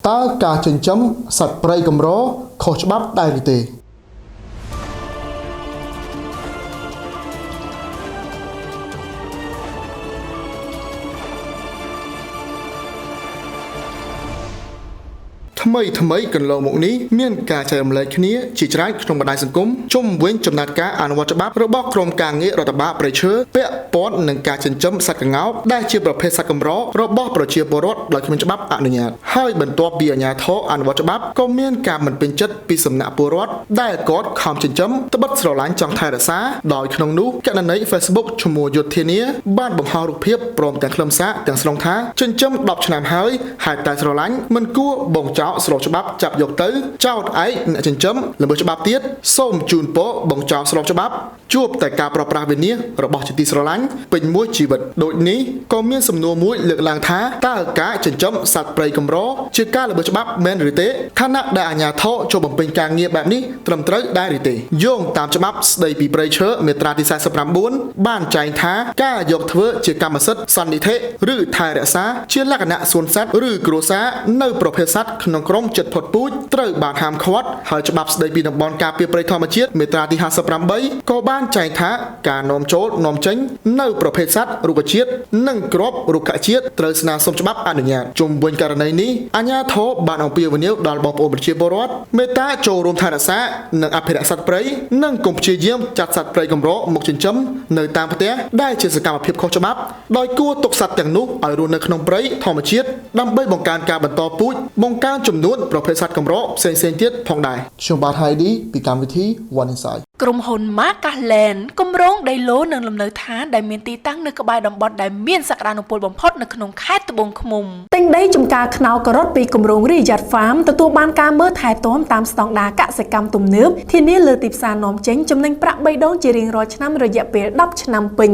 តើការចិញ្ចឹមសត្វព្រៃកម្រខុសច្បាប់ដែរឬទេថ្មីកន្លងមកនេះមានការចែករំលែកគ្នាជាច្រើនក្នុងបណ្ដាញសង្គមជុំវិញចំណាត់ការអនុវត្តច្បាប់របស់ក្រមការងាររដ្ឋបាលព្រៃឈើពាក់ព័ន្ធនឹងការចិញ្ចឹមសត្វក្ងោកដែលជាប្រភេទសត្វកម្ររបស់ប្រជាពលរដ្ឋដោយគ្មានច្បាប់អនុញ្ញាតហើយបន្ទាប់ពីអាជ្ញាធរអនុវត្តច្បាប់ក៏មានការមិនពេញចិត្តពីសំណាក់ពលរដ្ឋដែលគាត់ខំចិញ្ចឹមត្បិតស្រឡាញ់ចង់ថែរក្សាដោយក្នុងនោះកណន័យ Facebook ឈ្មោះយុទ្ធធានាបានបង្ហោះរូបភាពព្រមទាំងខ្លឹមសារទាំងស្រុងថាចិញ្ចឹម10ឆ្នាំហើយហេតុតែស្រឡាញ់មិនគួរបងចោលស្របច្បាប់ចាប់យកទៅចោតឯកអ្នកចិញ្ចឹមល្មើសច្បាប់ទៀតសូមជូនពរបងចោលស្របច្បាប់ជួបតែការប្រប្រាស់វិនាសរបស់ជាទីស្រឡាញ់ពេញមួយជីវិតដូចនេះក៏មានសំណួរមួយលើកឡើងថាតើការចិញ្ចឹមសត្វព្រៃកម្រជាការល្មើសច្បាប់មែនឬទេខណៈដែលអាជ្ញាធរចូលបំពេញការងារបែបនេះត្រឹមត្រូវដែរឬទេយោងតាមច្បាប់ស្តីពីព្រៃឈើមាត្រាទី49បានចែងថាការយកធ្វើជាកម្មសិទ្ធិសន្និធិឬថែរក្សាជាលក្ខណៈសួនសត្វឬគ្រួសារនៅប្រភេទសត្វក្នុងក្រុមចិត្តផុតពូជត្រូវបានហាមឃាត់ហើយច្បាប់ស្តីពីតំបន់ការពារព្រៃធម្មជាតិមាត្រាទី58ក៏បានចែងថាការនាំចូលនាំចេញនៅប្រភេទសត្វរុក្ខជាតិនិងគ្រាប់រុក្ខជាតិត្រូវស្នើសុំច្បាប់អនុញ្ញាតជុំវិញករណីនេះអាជ្ញាធរបានអំពាវនាវដល់បងប្អូនប្រជាពលរដ្ឋមេត្តាចូលរួមថែរក្សានិងអភិរក្សសត្វព្រៃនិងកុំព្យាយាមចាត់សត្វព្រៃកម្រមកចិញ្ចឹមនៅតាមផ្ទះដែលជាសកម្មភាពខុសច្បាប់ដោយគួរទុកសត្វទាំងនោះឲ្យរស់នៅក្នុងព្រៃធម្មជាតិដើម្បីបង្កើនការបន្តពូជបង្កើនចំនួនប្រភេទសត្វកម្រផ្សេងៗទៀតផងដែរខ្ញុំបាទ Heidi ពីកម្មវិធី One Insight ក្រុមហ៊ុន Markland គម្រោងដីឡូនិងលំនៅឋានដែលមានទីតាំងនៅក្បែរតំបន់ដែលមានសក្តានុពលបំផុតនៅក្នុងខេត្តត្បូងឃ្មុំទិញដីចម្ការខ្នុរការ៉ុតពីគម្រោង Riyadh Farm ទទួលបានការមើលថែទាំតាមស្តង់ដារកសិកម្មទំនើបធានាលើទីផ្សារនាំចេញចំណេញប្រាក់3ដងជារៀងរាល់ឆ្នាំរយៈពេល10ឆ្នាំពេញ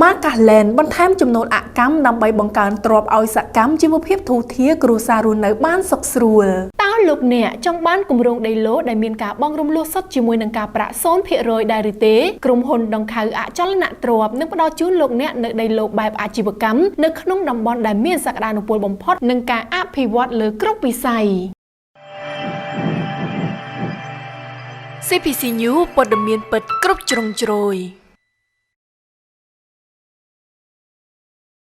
Markland បន្ថែមចំនួនអកម្មដើម្បីបង្កើនទ្រព្យឲ្យសកម្មជីវភាពធូរធារគ្រួសាររស់នៅបានសុខស្រួលតើលោកអ្នកចង់បានគម្រោងដីឡូដែលមានការបង់រំលោះសុទ្ធជាមួយនឹងការប្រាក់ 0% ដែរឬទេក្រុមហ៊ុនដង្ខៅអចលនទ្រព្យនឹងផ្ដល់ជូនលោកអ្នកនៅដីឡូបែបអាជីវកម្មនៅក្នុងតំបន់ដែលមានសក្តានុពលបំផុតនិងការអភិវឌ្ឍលើគ្រប់វិស័យ CPC News ព័ត៌មានពិតគ្រប់ជ្រុងជ្រោយ